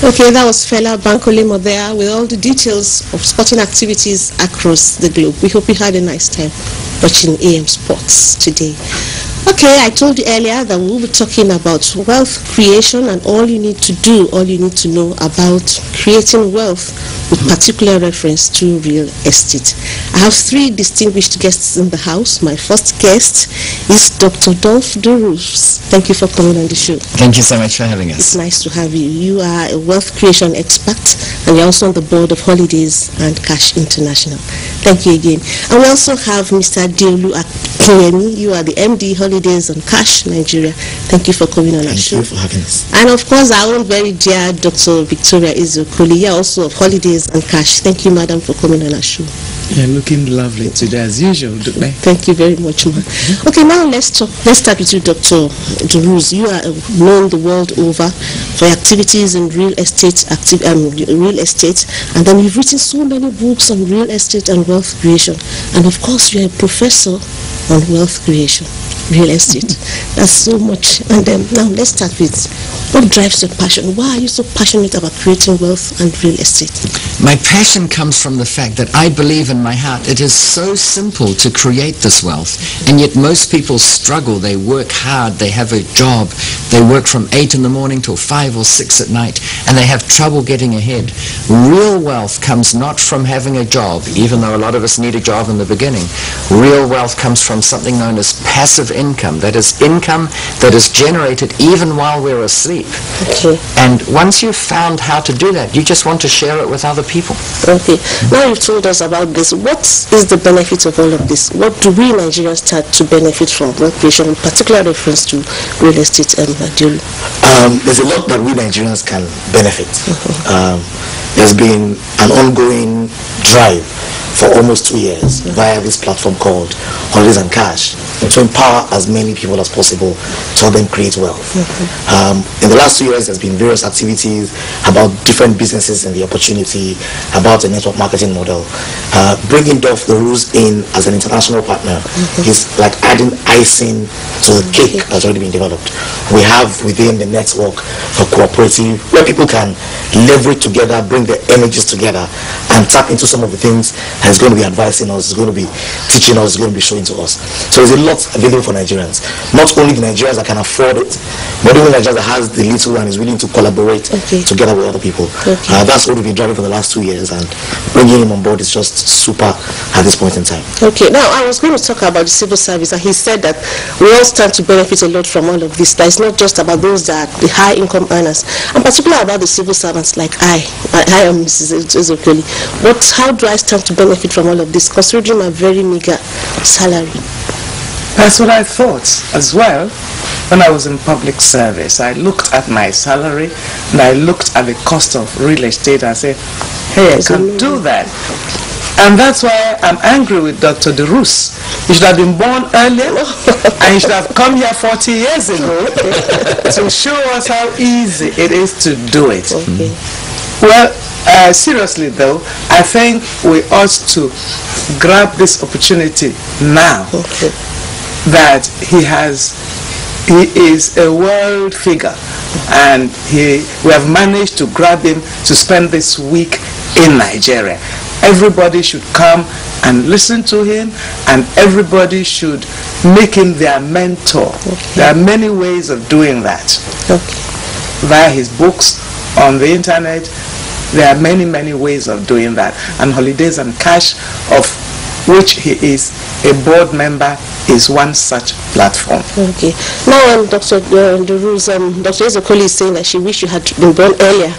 Okay, that was Fela Bankolemo there with all the details of sporting activities across the globe. We hope you had a nice time watching AM Sports today. Okay, I told you earlier that we'll be talking about wealth creation and all you need to do, all you need to know about creating wealth with particular reference to real estate. I have three distinguished guests in the house. My first guest is Dr. Dolf De Roos. Thank you for coming on the show. Thank you so much for having us. It's nice to have you. You are a wealth creation expert and you're also on the board of Holidays and Cash International. Thank you again. And we also have Mr. Deolu Akinyemi. You are the MD Holidays and Cash Nigeria. Thank you for coming on our show. Thank you for having us. And of course, our own very dear Dr. Victoria Izokoli, you are also of Holidays and Cash. Thank you, madam, for coming on our show. You're looking lovely today, as usual, Dukle. Thank you very much, ma'am. Okay, now let's start with you, Dr. De Roos. You are known the world over for activities in real estate, and then you've written so many books on real estate and wealth creation. And of course, you're a professor on wealth creation, real estate. That's so much. And now let's start with what drives your passion. Why are you so passionate about creating wealth and real estate? My passion comes from the fact that I believe in my heart it is so simple to create this wealth, and yet most people struggle. They work hard, they have a job, they work from 8 in the morning till 5 or 6 at night, and they have trouble getting ahead. Real wealth comes not from having a job, even though a lot of us need a job in the beginning. Real wealth comes from something known as passive income. That is income that is generated even while we're asleep. Okay. And once you've found how to do that, you just want to share it with other people. Okay. Now you've told us about this. What is the benefit of all of this? What do we Nigerians start to benefit from wealth creation, in particular reference to real estate and Deolu? There's a lot that we Nigerians can benefit. There's been an ongoing drive for almost 2 years via this platform called Holidays and Cash to empower as many people as possible to help them create wealth. In the last 2 years, there's been various activities about different businesses and the opportunity, about a network marketing model. Bringing Dolf De Roos in as an international partner is like adding icing to the cake that's already been developed. We have within the network a cooperative where people can leverage together, bring their energies together, and tap into some of the things that is going to be advising us, is going to be teaching us, is going to be showing to us. So there's a lot available for Nigerians. Not only the Nigerians that can afford it, but even Nigerians that has the little and is willing to collaborate together with other people. That's what we've been driving for the last 2 years, and bringing him on board is just super at this point in time. Okay, now I was going to talk about the civil service, and he said that we all stand to benefit a lot from all of this. That it's not just about those that are the high income earners, and particularly about the civil servants like I am Mrs. Izokoli. But how do I stand to benefit from all of this, considering my very meager salary? That's what I thought as well when I was in public service. I looked at my salary and I looked at the cost of real estate and said, hey, I can do that. And that's why I'm angry with Dr. De Roos. He should have been born earlier and he should have come here 40 years ago to show us how easy it is to do it. Well, seriously though, I think we ought to grab this opportunity now that he is a world figure, and we have managed to grab him to spend this week in Nigeria. Everybody should come and listen to him, and everybody should make him their mentor. There are many ways of doing that. Via his books, on the internet, there are many, many ways of doing that. And Holidays and Cash, of which he is a board member, is one such platform. Okay. Now, Dr. De Roos, Dr. Izokoli is saying that she wished you had been born earlier.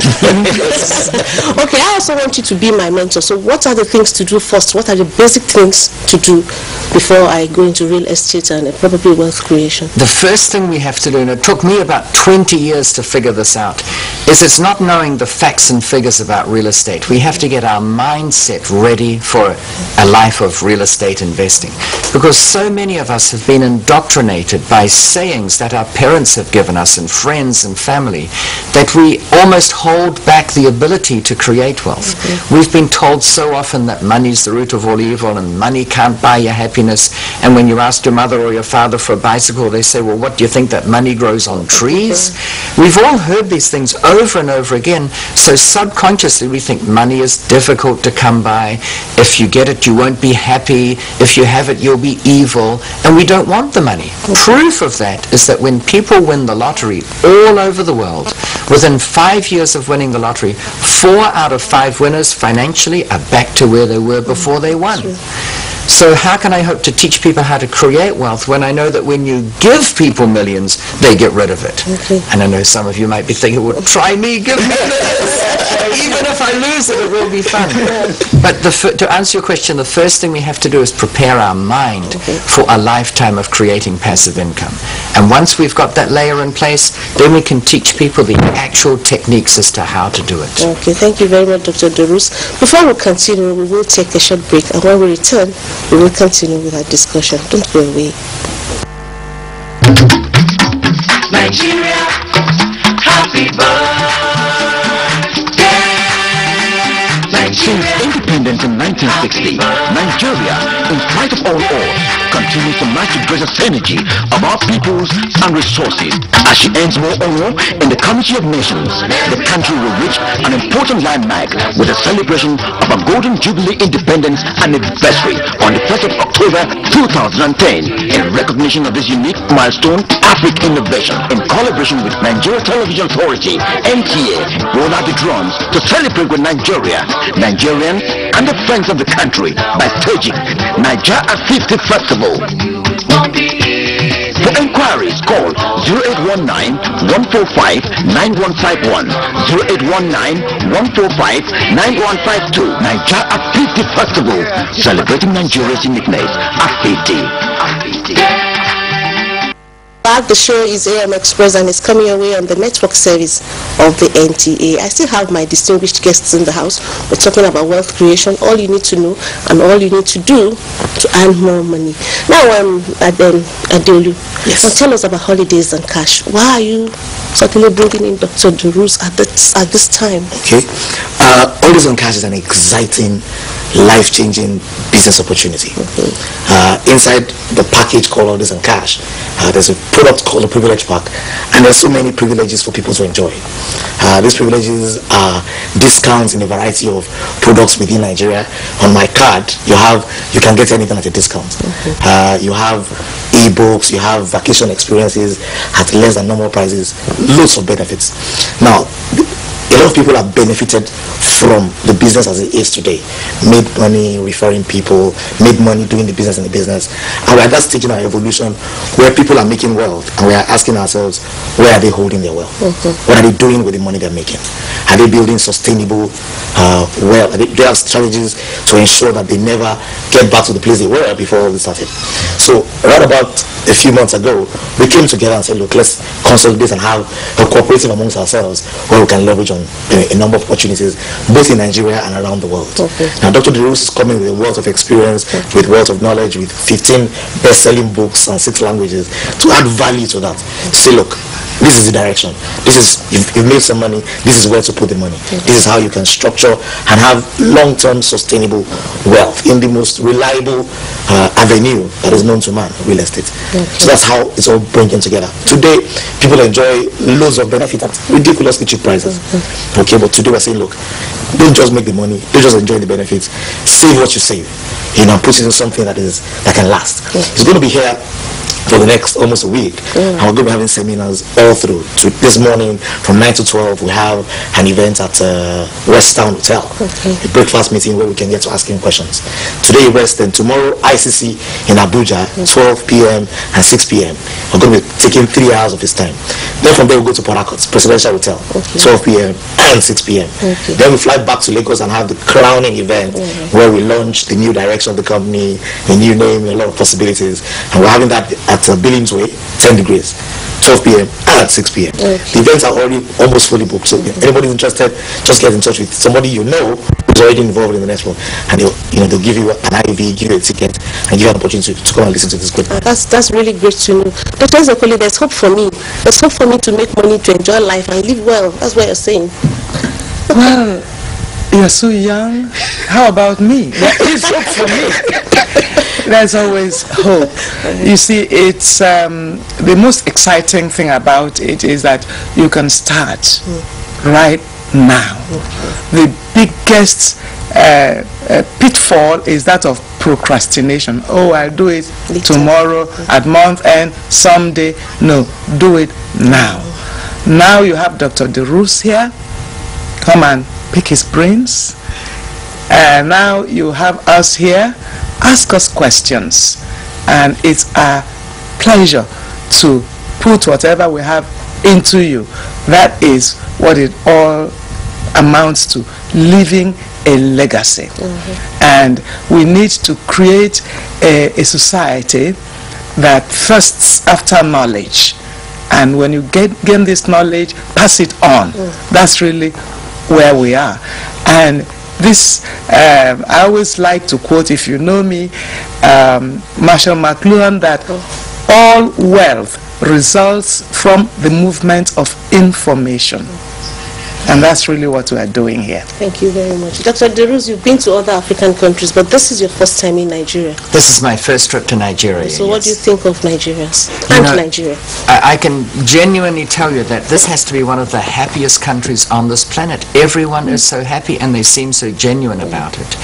Okay, I also want you to be my mentor. So what are the things to do first? What are the basic things to do before I go into real estate and probably wealth creation? The first thing we have to do, and it took me about 20 years to figure this out, is it's not knowing the facts and figures about real estate. We have to get our mindset ready for a life of real estate investing. Because so many of us have been indoctrinated by sayings that our parents have given us and friends and family that we almost hold back the ability to create wealth. We've been told so often that money's the root of all evil and money can't buy your happiness. And when you ask your mother or your father for a bicycle, they say, well, what do you think, that money grows on trees? We've all heard these things over and over again. So subconsciously we think money is difficult to come by. If you get it, you won't be happy. If you have it, you'll be evil. And we don't want the money. Proof of that is that when people win the lottery all over the world, within 5 years of winning the lottery, 4 out of 5 winners financially are back to where they were before they won. So how can I hope to teach people how to create wealth when I know that when you give people millions, they get rid of it? And I know some of you might be thinking, well, try me, give me this. Even if I lose it, it will be fun. But to answer your question, the first thing we have to do is prepare our mind for a lifetime of creating passive income. And once we've got that layer in place, then we can teach people the actual techniques as to how to do it. Okay, thank you very much, Dr. De Roos. Before we continue, we will take a short break, and when we return, we will continue with our discussion. Don't go away. Nigeria, happy birthday. Since independence in 1960, Nigeria, in spite of all odds, continues to match the greatest energy of our peoples and resources. As she earns more and more in the community of nations, the country will reach an important landmark with the celebration of a Golden Jubilee Independence Anniversary on the 1st of October 2010. In recognition of this unique milestone, Africa Innovation, in collaboration with Nigeria Television Authority, NTA, roll out the drums to celebrate with Nigeria, Nigerian and the friends of the country by staging Niger at 50 Festival. For inquiries, call 0819-145-9151, 0819-145-9152. Niger at 50 Festival, celebrating Nigeria's uniqueness at 50. The show is AM Express and is coming away on the network service of the NTA. I still have my distinguished guests in the house. We're talking about wealth creation, all you need to know and all you need to do to earn more money. Now, Deolu, tell us about holidays and cash. Why are you suddenly bringing in Dr. De Roos at this time? Okay. Holidays and cash is an exciting, life-changing business opportunity. Inside the package called Holidays and Cash, there's a product called a privilege pack, and there's so many privileges for people to enjoy. These privileges are discounts in a variety of products within Nigeria. On my card, you can get anything at a discount. You have e-books, you have vacation experiences at less than normal prices, loads of benefits. Now, a lot of people have benefited from the business as it is today. Made money referring people, made money doing the business in the business. And we're at that stage in our evolution where people are making wealth and we are asking ourselves, where are they holding their wealth? What are they doing with the money they're making? Are they building sustainable wealth? Do they have strategies to ensure that they never get back to the place they were before all this started? So right about a few months ago, we came together and said, look, let's consolidate and have a cooperative amongst ourselves where we can leverage on a number of opportunities both in Nigeria and around the world. Now, Dr. De Roos is coming with a wealth of experience, with wealth of knowledge, with 15 best-selling books and 6 languages to add value to that. Say, look, this is the direction. This is, you've made some money, this is where to put the money. This is how you can structure and have long-term sustainable wealth in the most reliable avenue that is known to man, real estate. So that's how it's all bringing together. Today, people enjoy loads of benefit at ridiculously cheap prices. Okay, but today we're saying, look, don't just make the money, don't just enjoy the benefits, save what you save, you know, put it in something that can last. It's going to be here for the next almost a week, and we're going to be having seminars all through. So this morning from 9 to 12 we have an event at West Town Hotel, a breakfast meeting where we can get to asking questions. Today West, and tomorrow ICC in Abuja, 12 p.m. and 6 p.m. We're going to be taking 3 hours of his time. Then from there we'll go to Port Harcourt Presidential Hotel, 12 p.m. and 6 p.m. Then we fly back to Lagos and have the crowning event where we launch the new direction of the company, the new name, a lot of possibilities, and we're having that at Billings Way, 10 degrees, 12 p.m. and 6 p.m. The events are already almost fully booked, so if anybody's interested, just get in touch with somebody you know who's already involved in the network, and they'll give you an IV, give you a ticket, and give you an opportunity to come and listen to this good. That's really great to know. Dr. Ezekoli, there's hope for me. There's hope for me to make money, to enjoy life and live well. That's what you're saying. Well, you're so young. How about me? There is hope for me. There's always hope. You see, it's the most exciting thing about it is that you can start right now. The biggest pitfall is that of procrastination. Oh, I'll do it tomorrow, at month end, someday. No, do it now. Now you have Dr. De Roos here. Come and pick his brains. Now you have us here. Ask us questions. And it's a pleasure to put whatever we have into you. That is what it all amounts to, leaving a legacy. And we need to create a society that thirsts after knowledge. And when you gain this knowledge, pass it on. That's really where we are. And this, I always like to quote, if you know me, Marshall McLuhan, that all wealth results from the movement of information. And that's really what we are doing here. Thank you very much. Dr. De Roos, you've been to other African countries, but this is your first time in Nigeria. This is my first trip to Nigeria. So what do you think of Nigerians and Nigeria? I can genuinely tell you that this has to be one of the happiest countries on this planet. Everyone is so happy and they seem so genuine about it.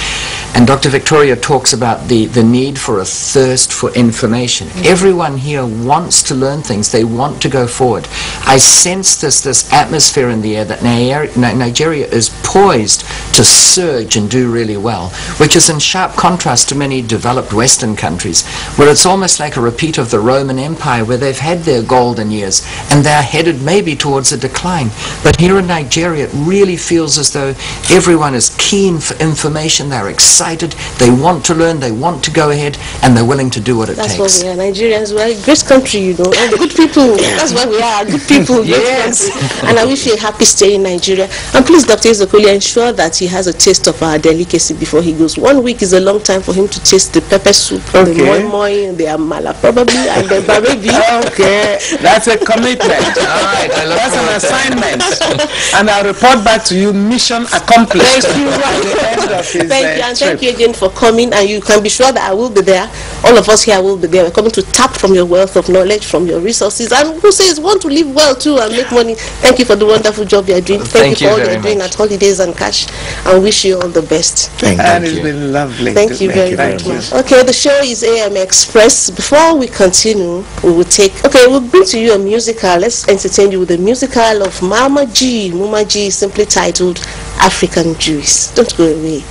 And Dr. Victoria talks about the need for a thirst for information. Everyone here wants to learn things. They want to go forward. I sense this atmosphere in the air that Nigeria is poised to surge and do really well, which is in sharp contrast to many developed Western countries, where it's almost like a repeat of the Roman Empire, where they've had their golden years and they're headed maybe towards a decline. But here in Nigeria, it really feels as though everyone is keen for information. They're excited, they want to learn, they want to go ahead, and they're willing to do what it takes. That's what we are. Nigerians, we're a great country, you know, and good people. That's why we are good people. Yes. And I wish you a happy stay in Nigeria. And please, Dr. Ezekoli, ensure that he has a taste of our delicacy before he goes. 1 week is a long time for him to taste the pepper soup, the moi moi, the amala probably, and the barebi. Okay, that's a commitment. All right, That's an assignment. And I'll report back to you, mission accomplished. Thank you. At the end of his And trip. thank you again for coming, and you can be sure that I will be there. All of us here will be there. We're coming to tap from your wealth of knowledge, from your resources, and who says want to live well too and make money. Thank you for the wonderful job you're doing. Thank you for all you're doing at Holidays and Cash, and wish you all the best. And it's been lovely. Thank you very much. Okay, the show is AM Express. Before we continue, we will we'll bring to you a musical. Let's entertain you with a musical of Mama G, simply titled African Juice. Don't go away.